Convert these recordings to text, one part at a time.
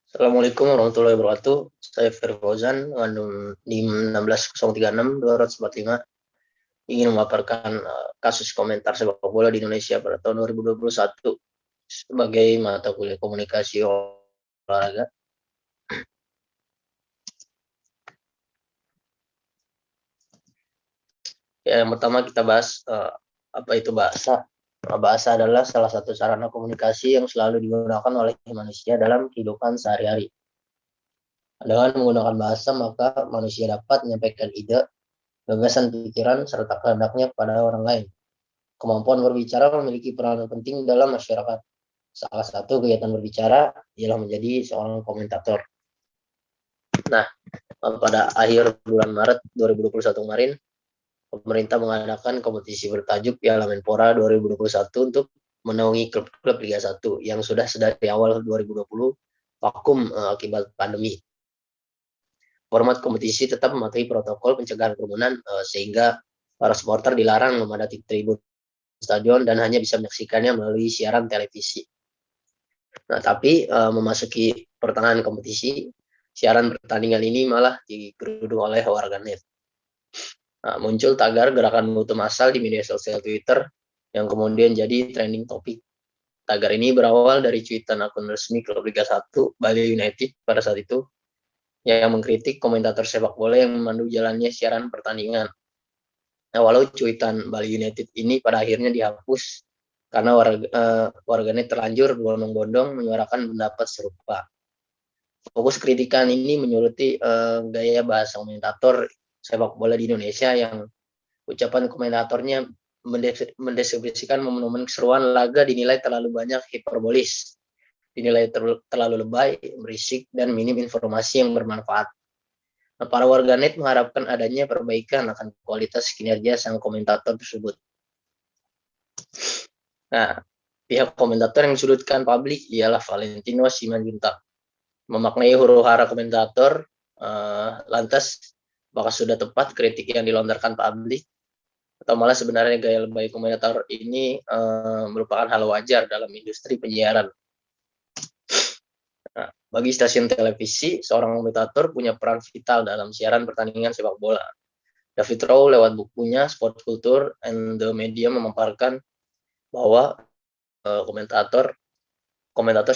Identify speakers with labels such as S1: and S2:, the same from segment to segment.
S1: Assalamualaikum warahmatullahi wabarakatuh. Saya Ferry Fauzan, mengandung NIM 16036 ingin memaparkan kasus komentar sepak bola di Indonesia pada tahun 2021 sebagai mata kuliah komunikasi olahraga. Ya, yang pertama kita bahas apa itu bahasa. Bahasa adalah salah satu sarana komunikasi yang selalu digunakan oleh manusia dalam kehidupan sehari-hari. Dengan menggunakan bahasa, maka manusia dapat menyampaikan ide, gagasan pikiran, serta kehendaknya kepada orang lain. Kemampuan berbicara memiliki peran penting dalam masyarakat. Salah satu kegiatan berbicara ialah menjadi seorang komentator. Nah, pada akhir bulan Maret 2021 kemarin, pemerintah mengadakan kompetisi bertajuk Piala Menpora 2021 untuk menaungi klub-klub Liga 1 yang sudah dari awal 2020 vakum akibat pandemi. Format kompetisi tetap mematuhi protokol pencegahan kerumunan sehingga para supporter dilarang memadati tribun stadion dan hanya bisa menyaksikannya melalui siaran televisi. Nah, tapi memasuki pertengahan kompetisi, siaran pertandingan ini malah digeruduk oleh warganet. Nah, muncul tagar gerakan mutu massal di media sosial Twitter yang kemudian jadi trending topik. Tagar ini berawal dari cuitan akun resmi klub Liga 1 Bali United pada saat itu yang mengkritik komentator sepak bola yang memandu jalannya siaran pertandingan. Nah, walau cuitan Bali United ini pada akhirnya dihapus karena warganet terlanjur berbondong-bondong menyuarakan pendapat serupa. Fokus kritikan ini menyoroti gaya bahasa komentator sepak bola di Indonesia yang ucapan komentatornya mendeskripsikan momen-momen keseruan laga dinilai terlalu banyak hiperbolis, dinilai terlalu lebay, berisik, dan minim informasi yang bermanfaat. Nah, para warganet mengharapkan adanya perbaikan akan kualitas kinerja sang komentator tersebut. Nah, pihak komentator yang disudutkan publik ialah Valentino Simanjuntak. Memaknai huru-hara komentator, lantas apakah sudah tepat kritik yang dilontarkan publik? Atau malah sebenarnya gaya lebay komentator ini merupakan hal wajar dalam industri penyiaran? Nah, bagi stasiun televisi, seorang komentator punya peran vital dalam siaran pertandingan sepak bola. David Rowe lewat bukunya Sport Culture and the Media memaparkan bahwa komentator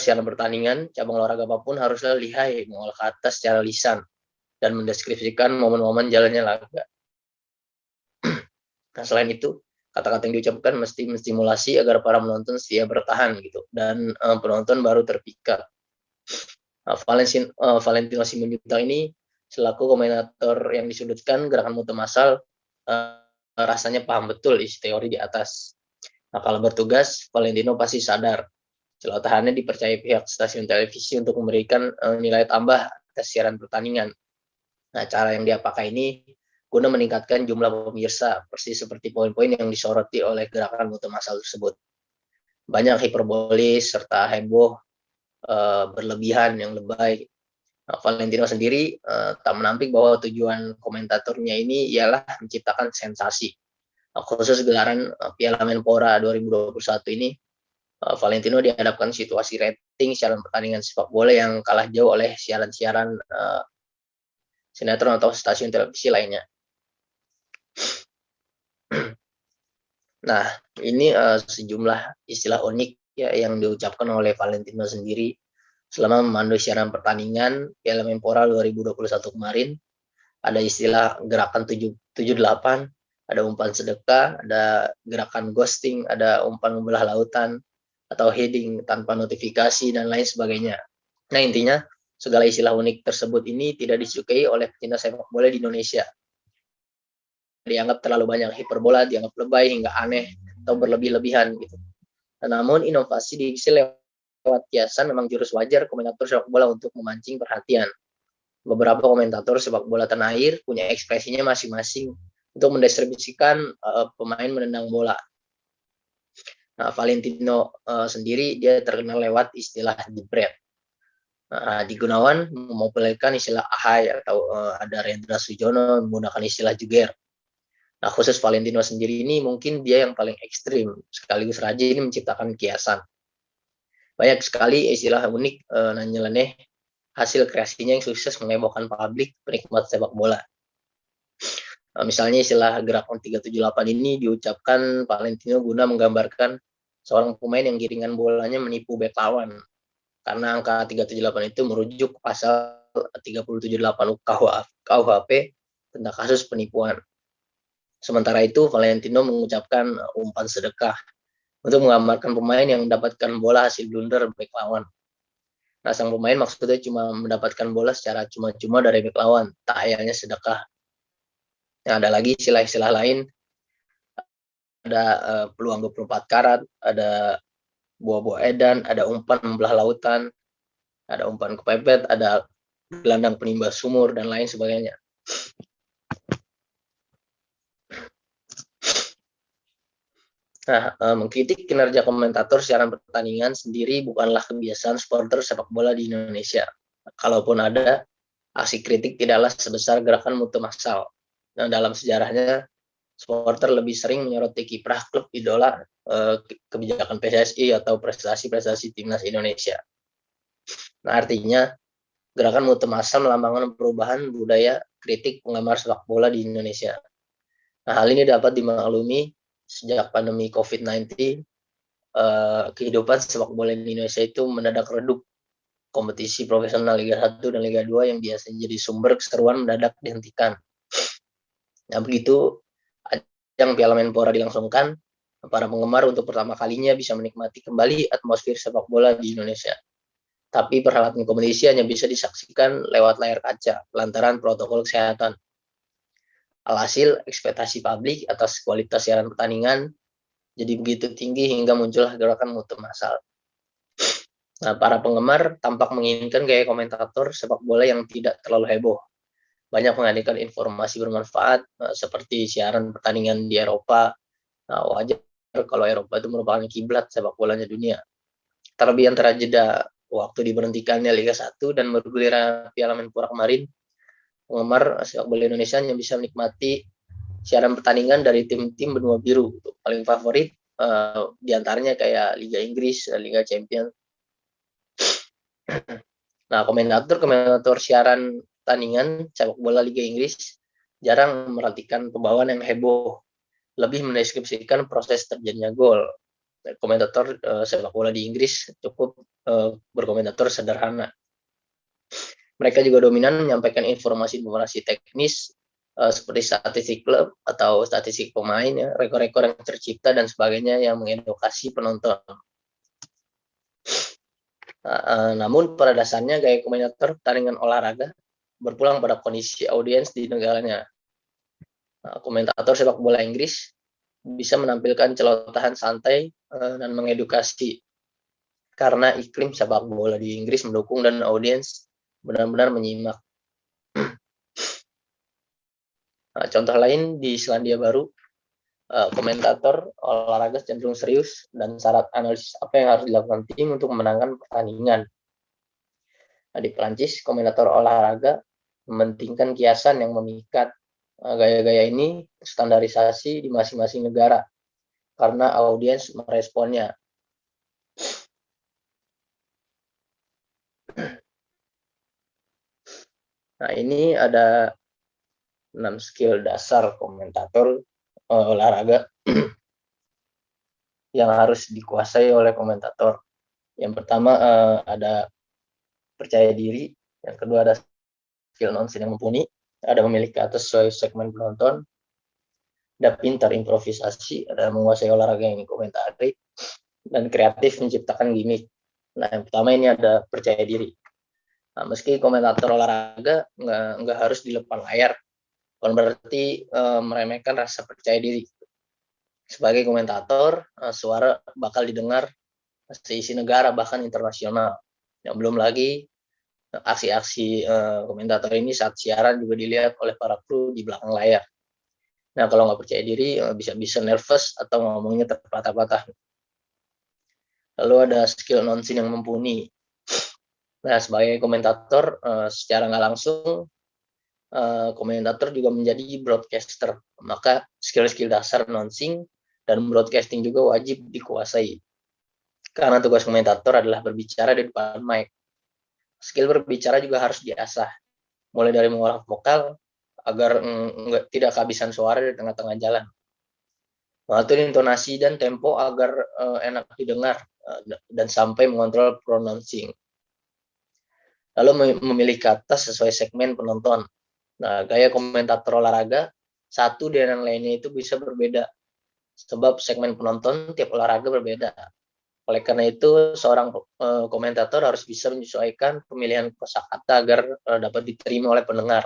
S1: siaran pertandingan cabang olahraga apapun haruslah lihai mengolah kata secara lisan dan mendeskripsikan momen-momen jalannya laga. Nah, selain itu, kata-kata yang diucapkan mesti menstimulasi agar para penonton setia bertahan gitu dan penonton baru terpikat. Valentino Simanjuntak ini selaku komentator yang disudutkan gerakan mutu massal rasanya paham betul isi teori di atas. Nah, kalau bertugas, Valentino pasti sadar celotehannya dipercaya pihak stasiun televisi untuk memberikan nilai tambah atas siaran pertandingan. Nah, cara yang dia pakai ini guna meningkatkan jumlah pemirsa, persis seperti poin-poin yang disoroti oleh gerakan mutu massal tersebut. Banyak hiperbolis serta heboh, berlebihan yang lebay. Nah, Valentino sendiri tak menampik bahwa tujuan komentatornya ini ialah menciptakan sensasi. Nah, khusus gelaran Piala Menpora 2021 ini, Valentino dihadapkan situasi rating siaran pertandingan sepak bola yang kalah jauh oleh siaran-siaran sinetron atau stasiun televisi lainnya. Nah, ini sejumlah istilah unik ya yang diucapkan oleh Valentino sendiri selama memandu siaran pertandingan Piala Menpora 2021 kemarin. Ada istilah gerakan 778, ada umpan sedekah, ada gerakan ghosting, ada umpan membelah lautan, atau heading tanpa notifikasi, dan lain sebagainya. Nah, intinya segala istilah unik tersebut ini tidak disukai oleh pecinta sepak bola di Indonesia. Dianggap terlalu banyak hiperbola, dianggap lebay hingga aneh atau berlebih-lebihan gitu. Namun inovasi diksi lewat kiasan memang jurus wajar komentator sepak bola untuk memancing perhatian. Beberapa komentator sepak bola tanah air punya ekspresinya masing-masing untuk mendistribusikan pemain menendang bola. Nah, Valentino sendiri dia terkenal lewat istilah jebret. Di Gunawan mempopulerkan istilah ahai atau ada Rendra Sujono menggunakan istilah juger. Nah, khusus Valentino sendiri ini mungkin dia yang paling ekstrim, sekaligus rajin menciptakan kiasan. Banyak sekali istilah unik dan nyeleneh hasil kreasinya yang sukses menghebohkan publik penikmat sepak bola. Misalnya istilah gerakan 378 ini diucapkan Valentino guna menggambarkan seorang pemain yang giringan bolanya menipu bek lawan. Karena angka 378 itu merujuk ke pasal 378 KUHP tentang kasus penipuan. Sementara itu, Valentino mengucapkan umpan sedekah untuk menggambarkan pemain yang mendapatkan bola hasil blunder bek lawan. Nah, sang pemain maksudnya cuma mendapatkan bola secara cuma-cuma dari bek lawan, tak ayahnya sedekah. Nah, ada lagi istilah-istilah lain, ada peluang 24 karat, ada buah-buah edan, ada umpan membelah lautan, ada umpan kepepet, ada gelandang penimba sumur, dan lain sebagainya. Nah, mengkritik kinerja komentator siaran pertandingan sendiri bukanlah kebiasaan supporter sepak bola di Indonesia. Kalaupun ada, aksi kritik tidaklah sebesar gerakan mutu massal. Nah, dalam sejarahnya, supporter lebih sering menyoroti kiprah klub idola, kebijakan PSSI atau prestasi-prestasi timnas Indonesia. Nah, artinya gerakan mutu massal melambangkan perubahan budaya kritik penggemar sepak bola di Indonesia. Nah, hal ini dapat dimaklumi sejak pandemi COVID-19, kehidupan sepak bola di Indonesia itu mendadak redup. Kompetisi profesional Liga 1 dan Liga 2 yang biasanya jadi sumber keseruan mendadak dihentikan. Nah, begitu ajang Piala Menpora dilangsungkan, para penggemar untuk pertama kalinya bisa menikmati kembali atmosfer sepak bola di Indonesia. Tapi perhelatan kompetisi hanya bisa disaksikan lewat layar kaca lantaran protokol kesehatan. Alhasil, ekspektasi publik atas kualitas siaran pertandingan jadi begitu tinggi hingga muncullah gerakan mutu massal. Nah, para penggemar tampak menginginkan gaya komentator sepak bola yang tidak terlalu heboh. Banyak menghadirkan informasi bermanfaat seperti siaran pertandingan di Eropa. Nah, wajar kalau Eropa itu merupakan kiblat sepak bolanya dunia. Terlebih antara jeda waktu diberhentikannya Liga 1 dan bergulirnya Piala Menpora kemarin, penggemar sepak bola Indonesia yang bisa menikmati siaran pertandingan dari tim-tim benua biru. Paling favorit diantaranya kayak Liga Inggris, Liga Champions. Nah, komentator siaran pertandingan sepak bola Liga Inggris jarang merhatikan pembawaan yang heboh, lebih mendeskripsikan proses terjadinya gol. Komentator sepak bola di Inggris cukup berkomentator sederhana. Mereka juga dominan menyampaikan informasi-informasi teknis seperti statistik klub atau statistik pemain, ya, rekor-rekor yang tercipta dan sebagainya yang mengedukasi penonton. Namun pada dasarnya gaya komentator pertandingan olahraga berpulang pada kondisi audiens di negaranya. Komentator sepak bola Inggris bisa menampilkan celotehan santai dan mengedukasi karena iklim sepak bola di Inggris mendukung dan audiens benar-benar menyimak. Contoh lain di Selandia Baru, komentator olahraga cenderung serius dan syarat analisis apa yang harus dilakukan tim untuk memenangkan pertandingan. Nah, di Prancis, komentator olahraga mementingkan kiasan yang memikat. Gaya-gaya ini standarisasi di masing-masing negara karena audiens meresponnya. Nah, ini ada 6 skill dasar komentator olahraga yang harus dikuasai oleh komentator. Yang pertama ada percaya diri, yang kedua ada skill non-scene yang mumpuni, ada memiliki atas sesuai segmen penonton, ada pintar improvisasi, ada menguasai olahraga yang dikomentari, dan kreatif menciptakan gimmick. Nah, yang pertama ini ada percaya diri. Nah, meski komentator olahraga nggak harus di depan layar, bukan berarti meremehkan rasa percaya diri. Sebagai komentator, suara bakal didengar seisi negara bahkan internasional. Yang belum lagi aksi-aksi komentator ini saat siaran juga dilihat oleh para kru di belakang layar. Nah, kalau nggak percaya diri bisa nervous atau ngomongnya terpatah-patah. Lalu ada skill non-scene yang mumpuni. Nah, sebagai komentator secara nggak langsung komentator juga menjadi broadcaster. Maka skill-skill dasar non-scene dan broadcasting juga wajib dikuasai. Karena tugas komentator adalah berbicara di depan mic. Skill berbicara juga harus diasah, mulai dari mengolah vokal agar tidak kehabisan suara di tengah-tengah jalan. Mengatur intonasi dan tempo agar enak didengar dan sampai mengontrol pronouncing. Lalu memilih kata sesuai segmen penonton. Nah, gaya komentator olahraga satu dengan lainnya itu bisa berbeda, sebab segmen penonton tiap olahraga berbeda. Oleh karena itu, seorang komentator harus bisa menyesuaikan pemilihan kosakata agar dapat diterima oleh pendengar.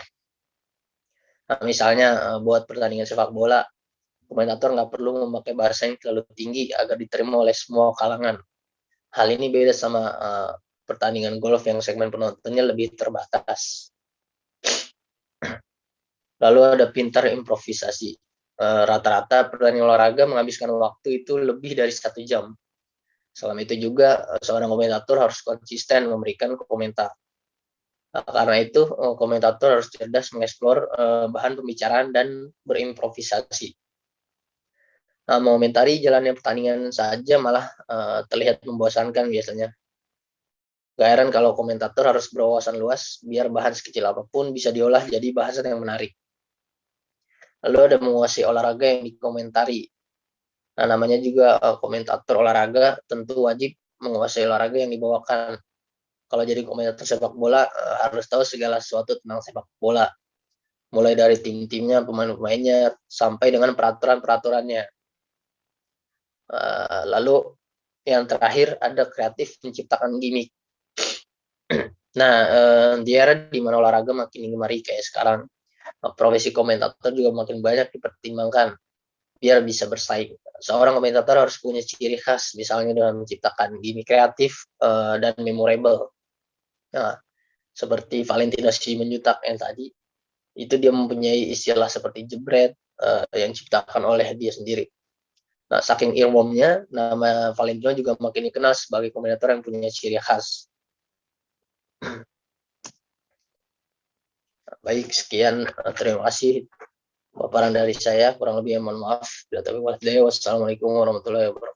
S1: Nah, misalnya buat pertandingan sepak bola, komentator nggak perlu memakai bahasa yang terlalu tinggi agar diterima oleh semua kalangan. Hal ini beda sama pertandingan golf yang segmen penontonnya lebih terbatas. Lalu ada pintar improvisasi. Rata-rata pertandingan olahraga menghabiskan waktu itu lebih dari 1 jam. Selama itu juga seorang komentator harus konsisten memberikan komentar. Karena itu komentator harus cerdas mengeksplor bahan pembicaraan dan berimprovisasi. Mengomentari jalannya pertandingan saja malah terlihat membosankan biasanya. Gak heran kalau komentator harus berwawasan luas biar bahan sekecil apapun bisa diolah jadi bahasan yang menarik. Lalu ada menguasai olahraga yang dikomentari. Nah, namanya juga komentator olahraga tentu wajib menguasai olahraga yang dibawakan. Kalau jadi komentator sepak bola harus tahu segala sesuatu tentang sepak bola. Mulai dari tim-timnya, pemain-pemainnya, sampai dengan peraturan-peraturannya. Lalu yang terakhir ada kreatif menciptakan gimmick. Nah, di era di mana olahraga makin digemari kayak sekarang, profesi komentator juga makin banyak dipertimbangkan biar bisa bersaing. Seorang komentator harus punya ciri khas, misalnya dengan menciptakan gimmick kreatif dan memorable. Nah, seperti Valentino Simanjuntak yang tadi, itu dia mempunyai istilah seperti jebret yang diciptakan oleh dia sendiri. Nah, saking ilmunya, nama Valentino juga makin dikenal sebagai komentator yang punya ciri khas. Baik, sekian. Terima kasih paparan dari saya. Kurang lebih mohon maaf. Wassalamualaikum warahmatullahi wabarakatuh.